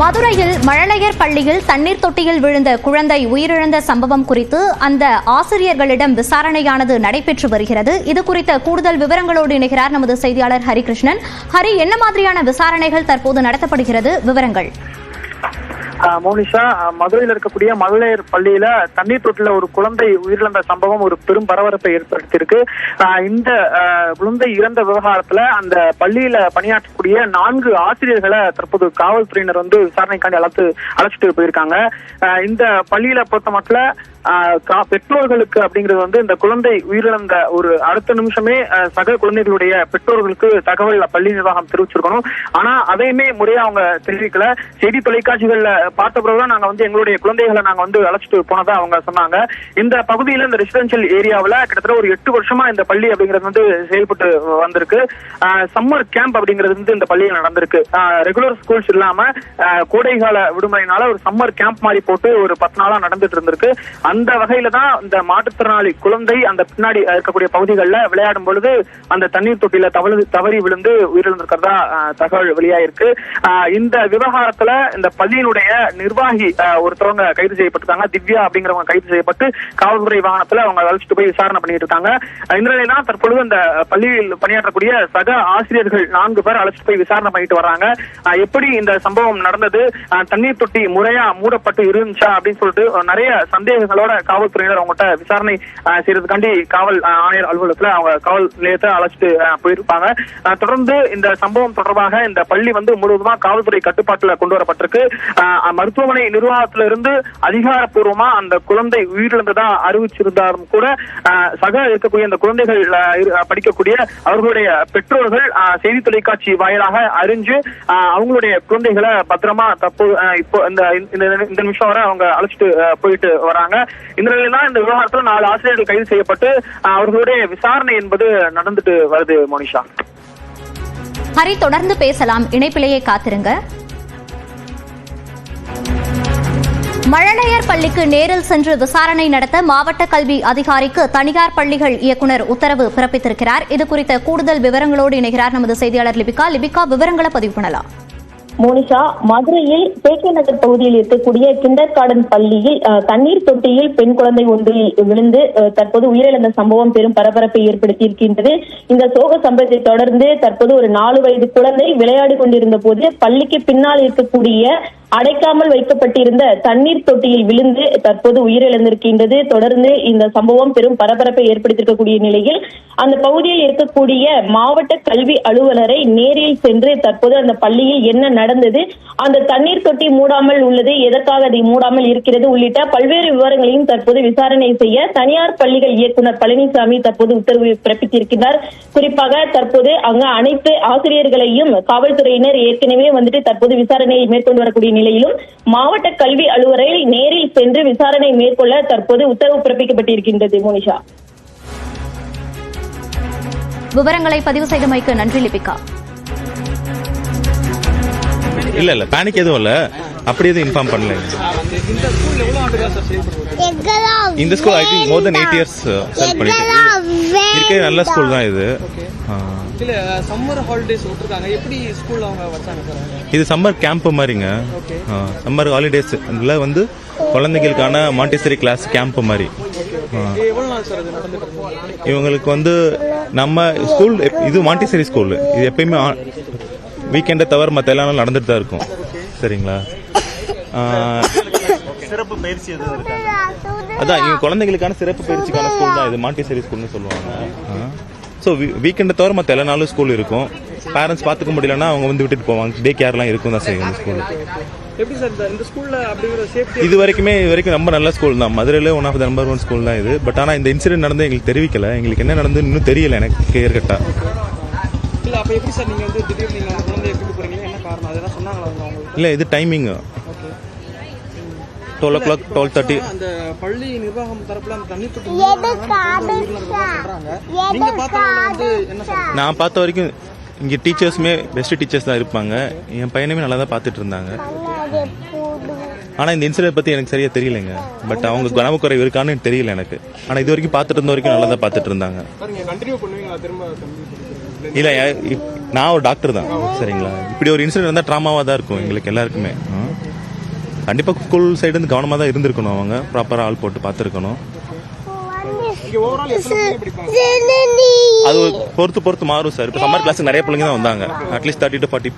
மதுரையில் மழலையர் பள்ளியில் தண்ணீர் தொட்டியில் விழுந்த குழந்தை உயிரிழந்த சம்பவம் குறித்து அந்த ஆசிரியர்களிடம் விசாரணையானது நடைபெற்று வருகிறது. இது குறித்த கூடுதல் விவரங்களோடு இணைகிறார் நமது செய்தியாளர் ஹரிகிருஷ்ணன். ஹரி, என்ன மாதிரியான விசாரணைகள் தற்போது நடத்தப்படுகிறது? விவரங்கள். மோனிஷா, மதுரையில் இருக்கக்கூடிய மழலையர் பள்ளியில தண்ணீர் தொட்டில ஒரு குழந்தை உயிரிழந்த சம்பவம் ஒரு பெரும் பரபரப்பை ஏற்படுத்தியிருக்கு. இந்த குழந்தை இறந்த விவகாரத்துல அந்த பள்ளியில பணியாற்றக்கூடிய 4 ஆசிரியர்களை தற்போது காவல்துறையினர் விசாரணைக்காண்டி அழைச்சிட்டு போயிருக்காங்க. இந்த பள்ளியில பொறுத்த மட்டும் பெற்றோர்களுக்கு அப்படிங்கிறது இந்த குழந்தை உயிரிழந்த ஒரு அடுத்த நிமிஷமே சக குழந்தைகளுடைய பெற்றோர்களுக்கு தகவல் பள்ளி நிர்வாகம் தெரிவிச்சிருக்கணும். ஆனா அதையுமே முறையா அவங்க தெரிவிக்கல. செய்தி தொலைக்காட்சிகள்ல பார்த்த பிறகுதான் நாங்க எங்களுடைய குழந்தைகளை நாங்க அழைச்சிட்டு போனதா அவங்க சொன்னாங்க. இந்த பகுதியில இந்த ரெசிடென்சியல் ஏரியாவில் கிட்டத்தட்ட ஒரு 8 வருஷமா இந்த பள்ளி அப்படிங்கிறது செயல்பட்டு வந்திருக்கு. சம்மர் கேம்ப் அப்படிங்கிறது இந்த பள்ளியில் நடந்திருக்கு. ரெகுலர் ஸ்கூல்ஸ் இல்லாம கோடைகால விடுமுறையினால ஒரு சம்மர் கேம்ப் மாதிரி போட்டு ஒரு 10 நாளா நடந்துட்டு இருந்திருக்கு. அந்த வகையில தான் இந்த மாற்றுத்திறனாளி குழந்தை அந்த பின்னாடி இருக்கக்கூடிய பகுதிகளில் விளையாடும் பொழுது அந்த தண்ணீர் தொட்டியில தவறி விழுந்து உயிரிழந்திருக்கிறதா தகவல் வெளியாயிருக்கு. இந்த விவகாரத்துல இந்த பள்ளியினுடைய நிர்வாகி ஒருத்தவங்க கைது செய்யப்பட்டிருக்காங்க. திவ்யா அப்படிங்கிறவங்க கைது செய்யப்பட்டு காவல்துறை வாகனத்துல அவங்க அழைச்சிட்டு போய் விசாரணை பண்ணிட்டு இருக்காங்க. இந்த நிலையில தற்பொழுது இந்த பள்ளியில் பணியாற்றக்கூடிய சக ஆசிரியர்கள் 4 பேர் அழைச்சிட்டு போய் விசாரணை பண்ணிட்டு வர்றாங்க. எப்படி இந்த சம்பவம் நடந்தது, தண்ணீர் தொட்டி முறையா மூடப்பட்டு இருந்துச்சா அப்படின்னு சொல்லிட்டு நிறைய சந்தேகங்களோட காவல்துறையினர் அவங்ககிட்ட விசாரணை செய்யறதுக்காண்டி காவல் ஆணையர் அலுவலகத்துல அவங்க காவல் நிலையத்தை அழைச்சிட்டு போயிருப்பாங்க. தொடர்ந்து இந்த சம்பவம் தொடர்பாக இந்த பள்ளி முழுவதுமா காவல்துறை கட்டுப்பாட்டுல கொண்டு வரப்பட்டிருக்கு. மருத்துவமனை நிர்வாகத்தில இருந்து அதிகாரப்பூர்வமா அந்த குழந்தை உயிரிழந்ததா அறிவிச்சிருந்தாலும் கூட சக இருக்கக்கூடிய அந்த குழந்தைகள் படிக்கக்கூடிய அவர்களுடைய பெற்றோர்கள் செய்தி தொலைக்காட்சி வாயிலாக அறிஞ்சு அவங்களுடைய குழந்தைகளை பத்திரமா இப்போ இந்த நிமிஷம் வரை அவங்க அழைச்சிட்டு போயிட்டு வராங்க. இந்த நிலையில இந்த விவகாரத்தில் 4 ஆசிரியர்கள் கைது செய்யப்பட்டு அவர்களுடைய விசாரணை என்பது நடந்துட்டு வருது. மோனிஷா, ஹரி, தொடர்ந்து பேசலாம், இணைப்பிலேயே காத்திருங்க. மழலையர் பள்ளிக்கு நேரில் சென்று விசாரணை நடத்த மாவட்ட கல்வி அதிகாரிக்கு தனியார் பள்ளிகள் இயக்குநர் உத்தரவு பிறப்பித்திருக்கிறார். இது குறித்த கூடுதல் விவரங்களோடு இணைகிறார் நமது செய்தியாளர் லிபிகா. விவரங்களை பதிவு பண்ணலாம். மோனிஷா, மதுரையில் கே.கே. நகர் பகுதியில் இருக்கக்கூடிய கிண்டர் கார்டன் பள்ளியில் தண்ணீர் தொட்டியில் பெண் குழந்தை ஒன்றில் விழுந்து தற்போது உயிரிழந்த சம்பவம் பெரும் பரபரப்பை ஏற்படுத்தி இருக்கின்றது. இந்த சோக சம்பவத்தை தொடர்ந்து தற்போது ஒரு 4 வயது குழந்தை விளையாடி கொண்டிருந்த போது பள்ளிக்கு பின்னால் இருக்கக்கூடிய அடைக்காமல் வைக்கப்பட்டிருந்த தண்ணீர் தொட்டியில் விழுந்து தற்போது உயிரிழந்திருக்கின்றது. தொடர்ந்து இந்த சம்பவம் பெரும் பரபரப்பை ஏற்படுத்தியிருக்கக்கூடிய நிலையில் அந்த பகுதியில் இருக்கக்கூடிய மாவட்ட கல்வி அலுவலரை நேரில் சென்று தற்போது அந்த பள்ளியில் என்ன நடந்தது, அந்த தண்ணீர் தொட்டி மூடாமல் உள்ளது, எதற்காக அதை மூடாமல் இருக்கிறது உள்ளிட்ட பல்வேறு விவரங்களையும் தற்போது விசாரணை செய்ய தனியார் பள்ளிகள் இயக்குநர் பழனிசாமி தற்போது உத்தரவு பிறப்பித்திருக்கிறார். குறிப்பாக தற்போது அங்கு அனைத்து ஆசிரியர்களையும் காவல்துறையினர் ஏற்கனவே தற்போது விசாரணையை மேற்கொண்டு வரக்கூடிய நிலையிலும் மாவட்ட கல்வி அலுவலரை நேரில் சென்று விசாரணை மேற்கொள்ள தற்போது உத்தரவு பிறப்பிக்கப்பட்டிருக்கின்றது. மோனிஷா, விவரங்களை பதிவு செய்தமைக்கு நன்றி லிபிகா. இல்ல பேனிக் எதுவும் இல்ல, அப்படி எதுவும் இன்ஃபார்ம் பண்ணல. இந்த school I think more then 8 years செல் பண்ணிட்டு இருக்கே. நல்ல ஸ்கூல் தான் இது. சம்மர் ஹாலிடேஸ் விட்டுருக்காங்க, எப்படி ஸ்கூல்ல அவங்க வச்சாங்க சார்? இது சம்மர் கேம்ப் மாதிரிங்க. சம்மர் ஹாலிடேஸ் குழந்தைகளுக்கான மாண்டிசரி கிளாஸ் கேம்ப் மாதிரி. இவங்களுக்கு நம்ம ஸ்கூல் இது மாண்டிசரி ஸ்கூல். இது எப்பயுமே வீக்கெண்டை தவிர மற்ற எல்லா நாளும் நடந்துட்டு தான் இருக்கும். சரிங்களா? சிறப்பு பயிற்சி அதான் இவங்க குழந்தைகளுக்கான சிறப்பு பயிற்சிக்கான ஸ்கூல் தான் இது. மாண்டிசரி ஸ்கூல்னு சொல்லுவாங்க. ஸோ வீக்கெண்டை தவிர மற்ற எல்லா நாளும் ஸ்கூல் இருக்கும். பேரண்ட்ஸ் பார்த்துக்க முடியலன்னா அவங்க விட்டுட்டு போவாங்க. டே கேர்லாம் இருக்கும் தான் செய்யும் ஸ்கூல். எப்படி சார் இந்த ஸ்கூல்ல அப்படிங்கிற சேஃப்டி இது வரைக்கும் ரொம்ப நல்ல ஸ்கூல் தான். மதுரையில one of the number 1 school தான் இது. பட் ஆனால் இந்த இன்சிடென்ட் நடந்து எங்களுக்கு தெரிவிக்கல. எங்களுக்கு என்ன நடந்து இன்னும் தெரியல எனக்கு கிளியர் கட்டா. இல்ல அப்ப எப்படி சார் நீங்க திடீர்னு நீங்க குழந்தையை கூட்டிட்டு போறீங்க, என்ன காரணம் அதெல்லாம் சொன்னாங்களா அவங்க? இல்ல இது டைமிங் 12 o'clock 12:30. அந்த பள்ளி நிர்வாகம் தரப்புல அந்த தண்ணி தொட்டி சொல்றாங்க. நீங்க பார்த்தது என்ன சார்? நான் பார்த்த வரைக்கும் இங்க டீச்சர்ஸுமே பெஸ்ட் டீச்சர்ஸ் தான் இருப்பாங்க. என் பையனுமே நல்லா தான் பார்த்துட்டு இருந்தாங்க. ஆனா இந்த இன்சிடென்ட் பத்தி எனக்கு சரியா தெரியலங்க. பட் அவங்க கனவுக்குறைவு இருக்கான்னு தெரியல எனக்கு. ஆனா இது வரைக்கும் பார்த்துட்டு இருந்த வரைக்கும் நல்லா தான் பார்த்துட்டு இருந்தாங்க. இல்ல நான் ஒரு டாக்டர் தான். சரிங்களா? இப்படி ஒரு இன்சிடென்ட் இருந்தா ட்ராமாவா தான் இருக்கும் எங்களுக்கு எல்லாருக்குமே. கண்டிப்பாக ஸ்கூல் சைடு இருந்து கவனமாக தான் இருந்திருக்கணும். அவங்க ப்ராப்பராக ஆள் போட்டு பார்த்துருக்கணும். இங்க ஓவரால் எத்தனை பிள்ளைங்க படிப்பாங்க? அது பொறுத்து மாறும் சார். இப்போ சம்மர் கிளாஸுக்கு நிறைய பிள்ளைங்க தான் வந்தாங்க. At least 30 to 40